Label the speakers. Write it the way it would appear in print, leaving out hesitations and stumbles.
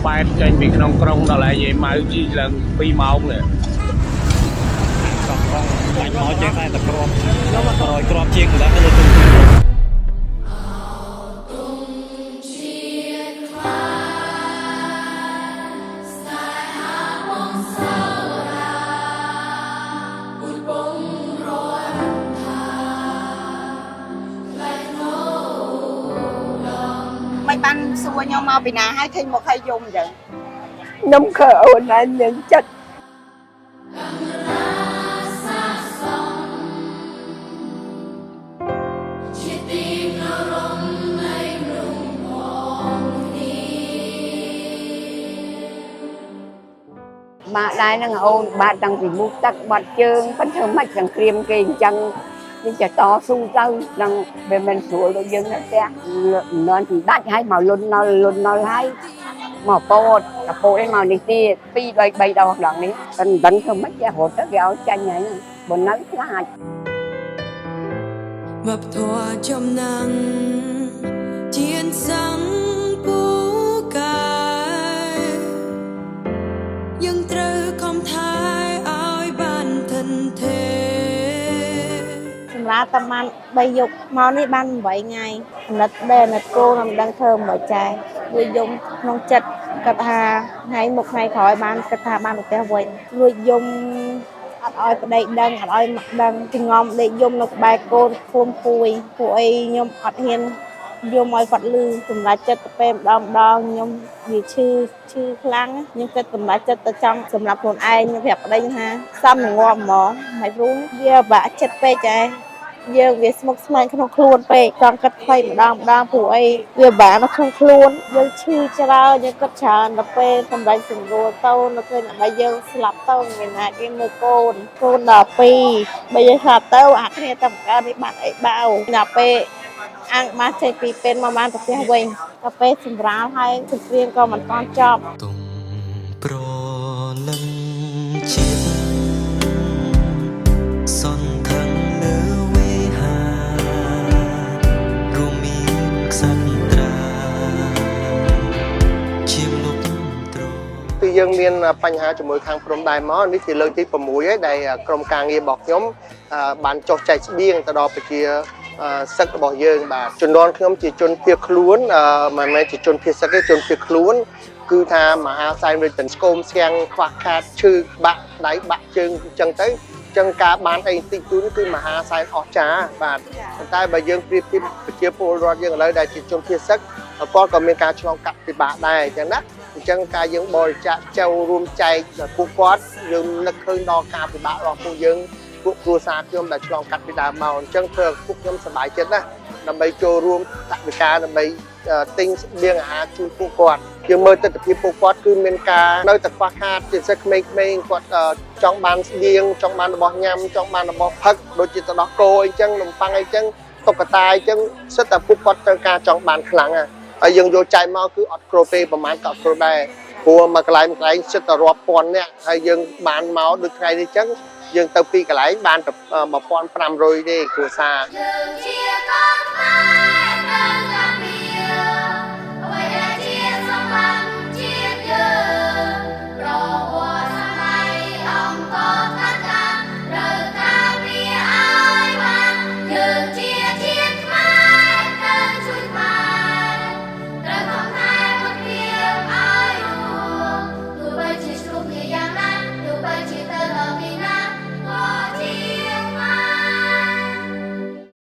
Speaker 1: បែកចេញពីក្នុងក្រុងដល់ឯងម៉ៅជីឡើង2ម៉ោងនេះបាញ់មកចេញតែក្របក្រោយក្របជាងដល់ទៅលើទូ
Speaker 2: មិនបានសួរខ្ញុំមកពីណាហើយឃើញមកឲ្យយំអញ្ចឹង
Speaker 3: ខ្ញុំខើអូនឯងនឹងចិត្តបាទដែរនឹងអូនបាទតាំងពីមុខទឹកបាត់ជើងប៉ុន្តែមិនសង្គ្រាមគេអញ្ចឹងយើងจะតស៊ូទៅនឹងវាមិនស្រួលដូចយើងនៅផ្ទះមិនពីដាច់ឲ្យមកលុនណុលហើយមកពោតឯងមកនេះទៀត2 3 ដងដល់នេះមិនដឹងធ្វើម៉េចគេរត់ទៅគេឲ្យចាញ់ហើយបើនៅខ្លាច
Speaker 4: វប្បធម៌ចំណាំងជាសង្ពូកាយយើងត្រូវខំថែឲ្យបានធិនថេ
Speaker 2: សម្រាប់តាម៉ាន់3យប់មកនេះបាន8ថ្ងៃអាណិតដែរអាណិតគោមិនដឹងធ្វើមិនចាវាយំក្នុងចិត្តគាត់ថាថ្ងៃមុខថ្ងៃក្រោយបានគាត់ថាបានទៅផ្ទះវិញរួចយំអត់ឲ្យប្តីដឹងអត់ឲ្យមកដឹងចងំដេកយំនៅក្បែរកូនភូមិពួយពួកអីខ្ញុំអត់ហ៊ានយំឲ្យគាត់លឺសម្រាប់ចិត្តទៅពេលម្ដងខ្ញុំវាឈឺខ្លាំងខ្ញុំគិតសម្រាប់ចិត្តទៅចង់សម្រាប់ខ្លួនឯងខ្ញុំប្រាប់ប្តីថាសំងងាប់ហ្មងហើយព្រោះវាបាក់ចិត្តពេកចាយើងវាស្មុគស្មាញក្នុងខ្លួនពេកចង់កាត់ថ្លៃម្ដងព្រោះអីវាបាក់នៅក្នុងខ្លួនយើងឈឺច្រើនយើងគិតច្រើនដល់ពេលសម្រាប់សម្រួលទៅនៅពេលដើម្បីយើងស្លាប់ទៅមានណាគេមើលកូនដល់2បើយើងស្លាប់ទៅអាគ្នាតែបង្កើតនេះបាត់អីបៅដល់ពេលអាំងមកចេញពីពេលមកបានទៅផ្ទះវិញដល់ពេលសម្រាលហើយជំរាបក៏មិនតាន់ចប់
Speaker 4: ទុំប្រលឹងចិត្តសន្ធឹងលើវេហារួមមានខ្សាន់ត្រាជាមលុបត្រ
Speaker 5: គឺយើងមានបញ្ហាជាមួយខាងព្រំដែនមកនេះជាលើកទី6ហើយដែលក្រុមការងាររបស់ខ្ញុំបានចុះចែកស្បៀងទៅដល់ប្រជាសឹករបស់យើងបាទជំនាន់ខ្ញុំជាជនភៀសខ្លួនមិនមែនជាជនភៀសសឹកទេជនភៀសខ្លួនគឺថាមហាសែនវិទ្យាស្គមស្គាំងខ្វះខាតឈឺបាក់ដៃបាក់ជើងអញ្ចឹងទៅចឹងការបានអីបន្តិចតួចគឺមហាសែនអស្ចារ្យបាទប៉ុន្តែបើយើងប្រៀបធៀបប្រជាពលរដ្ឋយើងឥឡូវដែលជាជនភៀសសឹកគាត់ក៏មានការឆ្លងកាត់ពិបាកដែរអញ្ចឹងណាអញ្ចឹងការយើងបរិច្ចាគចូលរួមចែកដល់ពួកគាត់យើងនឹកឃើញដល់ការពិបាករបស់ពួកយើងពួកគ្រួសារខ្ញុំដែលឆ្លងកាត់ពីដើមមកអញ្ចឹងធ្វើឲ្យពួកខ្ញុំសប្បាយចិត្តណាស់ដើម្បីចូលរួមថវិកាដើម្បីទិញស្បៀងអាហារជូនពួកគាត់យើងមើលទស្សនវិជ្ជាពួកគាត់គឺមានការនៅតែខ្វះខាតជាពិសេសក្មេងៗគាត់ចង់បានស្បៀងចង់បានរបស់ញ៉ាំចង់បានរបស់ផឹកដូចជាទៅដោះគោអីចឹងនំប៉័ងអីចឹងតុក្កតាអីចឹងសិតតែពួកគាត់ត្រូវការចង់បានខ្លាំងហើយយើងយកចែកមកគឺអត់គ្រូទេប្រហែលក៏អត់គ្រូដែរព្រោះមួយកន្លែងសិតតែរាប់ពាន់នាក់ហើយយើងបានមកដូចថ្ងៃនេះចឹងយើងទៅពីកន្លែងបានតែ1500ទេគ្រួសារ